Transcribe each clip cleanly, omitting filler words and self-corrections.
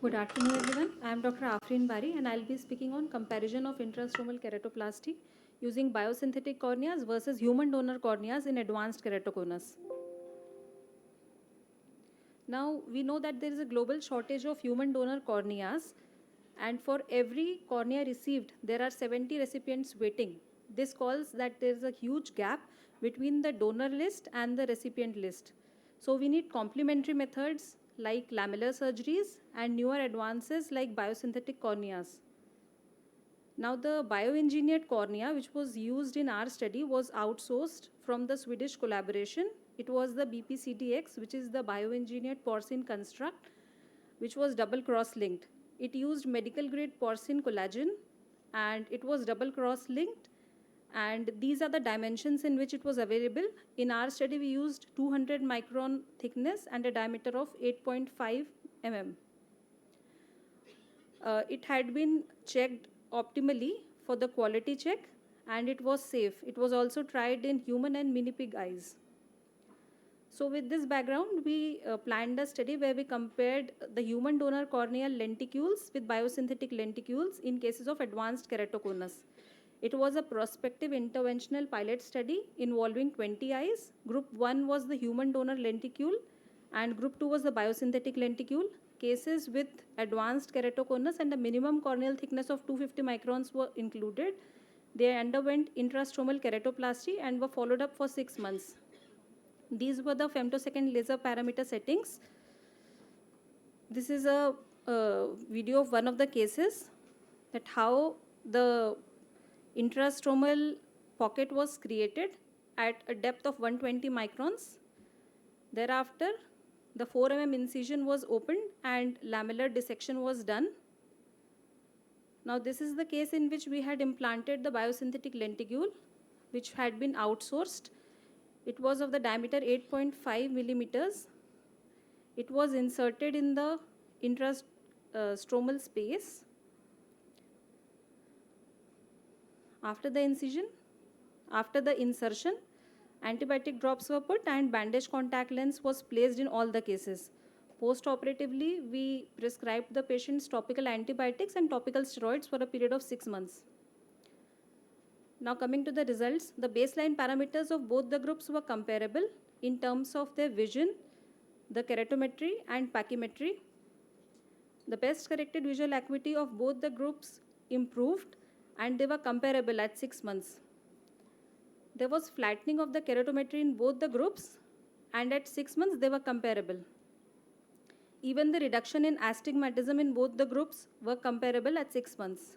Good afternoon, everyone. I am Dr. Aafreen BARI, and I'll be speaking on comparison of intrastromal keratoplasty using biosynthetic corneas versus human donor corneas in advanced keratoconus. Now, we know that there is a global shortage of human donor corneas, and for every cornea received, there are 70 recipients waiting. This calls that there is a huge gap between the donor list and the recipient list. So, we need complementary methods like lamellar surgeries and newer advances like biosynthetic corneas. Now, the bioengineered cornea, which was used in our study, was outsourced from the Swedish collaboration. It was the BPCDX, which is the bioengineered porcine construct, which was double cross-linked. It used medical grade porcine collagen, and it was double cross-linked. And these are the dimensions in which it was available. In our study, we used 200 micron thickness and a diameter of 8.5 mm. It had been checked optimally for the quality check, and it was safe. It was also tried in human and mini pig eyes. So with this background, we planned a study where we compared the human donor corneal lenticules with biosynthetic lenticules in cases of advanced keratoconus. It was a prospective interventional pilot study involving 20 eyes. Group 1 was the human donor lenticule and group 2 was the biosynthetic lenticule. Cases with advanced keratoconus and a minimum corneal thickness of 250 microns were included. They underwent intrastromal keratoplasty and were followed up for 6 months. These were the femtosecond laser parameter settings. This is a video of one of the cases, that how the intrastromal pocket was created at a depth of 120 microns. Thereafter, the 4 mm incision was opened and lamellar dissection was done. Now, this is the case in which we had implanted the biosynthetic lenticule, which had been outsourced. It was of the diameter 8.5 millimeters. It was inserted in the intrastromal space. After the insertion, antibiotic drops were put and bandage contact lens was placed in all the cases. Post-operatively, we prescribed the patients topical antibiotics and topical steroids for a period of 6 months. Now coming to the results, the baseline parameters of both the groups were comparable in terms of their vision, the keratometry and pachymetry. The best corrected visual acuity of both the groups improved and they were comparable at 6 months. There was flattening of the keratometry in both the groups, and at 6 months they were comparable. Even the reduction in astigmatism in both the groups were comparable at 6 months.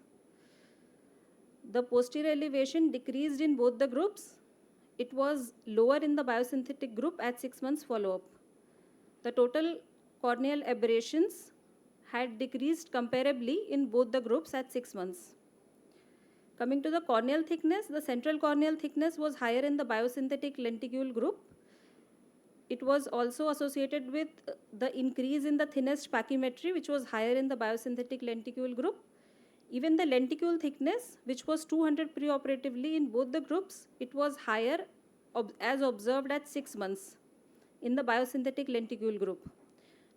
The posterior elevation decreased in both the groups. It was lower in the biosynthetic group at 6 months follow-up. The total corneal aberrations had decreased comparably in both the groups at 6 months. Coming to the corneal thickness, the central corneal thickness was higher in the biosynthetic lenticule group. It was also associated with the increase in the thinnest pachymetry, which was higher in the biosynthetic lenticule group. Even the lenticule thickness, which was 200 preoperatively in both the groups, it was higher as observed at 6 months in the biosynthetic lenticule group.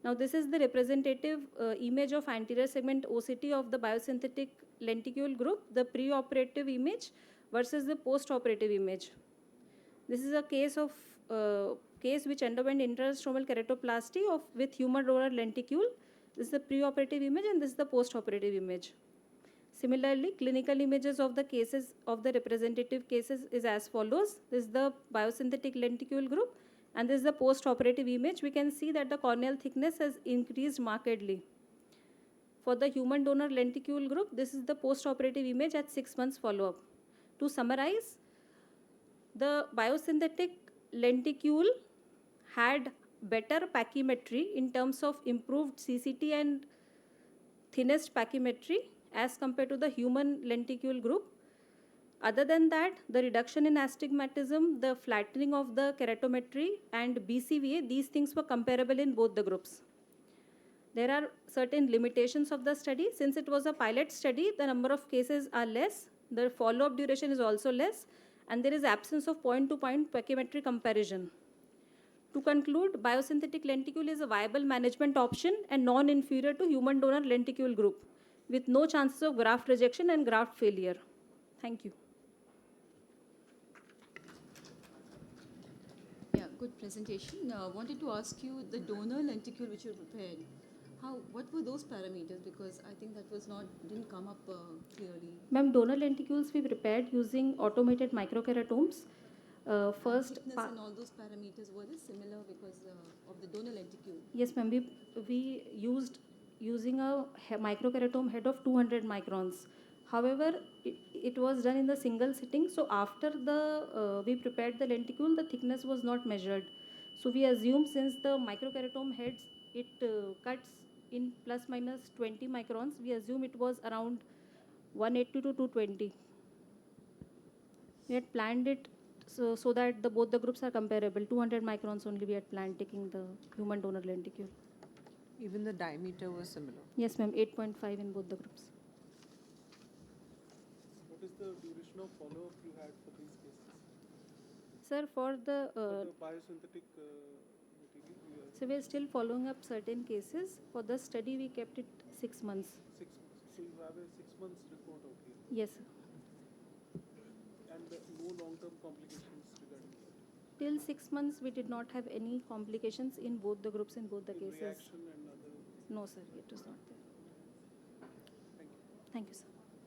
Now, this is the representative image of anterior segment OCT of the biosynthetic lenticule group, the preoperative image versus the postoperative image. This is a case which underwent intrastromal keratoplasty with human donor lenticule. This is the preoperative image and this is the postoperative image. Similarly, clinical images of the cases of the representative cases is as follows. This is the biosynthetic lenticule group and this is the post-operative image. We can see that the corneal thickness has increased markedly. For the human donor lenticule group, this is the post-operative image at 6 months follow-up. To summarize, the biosynthetic lenticule had better pachymetry in terms of improved CCT and thinnest pachymetry as compared to the human lenticule group. Other than that, the reduction in astigmatism, the flattening of the keratometry and BCVA, these things were comparable in both the groups. There are certain limitations of the study. Since it was a pilot study, the number of cases are less, the follow-up duration is also less, and there is absence of point-to-point pachymetry comparison. To conclude, biosynthetic lenticule is a viable management option and non-inferior to human donor lenticule group, with no chances of graft rejection and graft failure. Thank you. Yeah, good presentation. Wanted to ask you the donor lenticule which you prepared. What were those parameters? Because I think that didn't come up clearly. Ma'am, donor lenticules we prepared using automated microkeratomes. First, thickness and all those parameters were they similar because of the donor lenticule? Yes, ma'am. We used using a microkeratome head of 200 microns. However, it was done in the single sitting. So after we prepared the lenticule, the thickness was not measured. So we assume since the microkeratome heads it cuts in plus minus 20 microns, we assume it was around 180 to 220. We had planned it so that both the groups are comparable. 200 microns only we had planned taking the human donor lenticule. Even the diameter was similar. Yes, ma'am. 8.5 in both the groups. What is the duration of follow-up you had for these cases? Sir, for the Biosynthetic material? so we are still following up certain cases. For the study, we kept it 6 months. 6 months. So you have a 6 months report out here. Yes, sir. And no long-term complications regarding that? Till 6 months, we did not have any complications in both the groups in both the cases. Reaction and other? No, sir. It was not there. Thank you. Thank you, sir.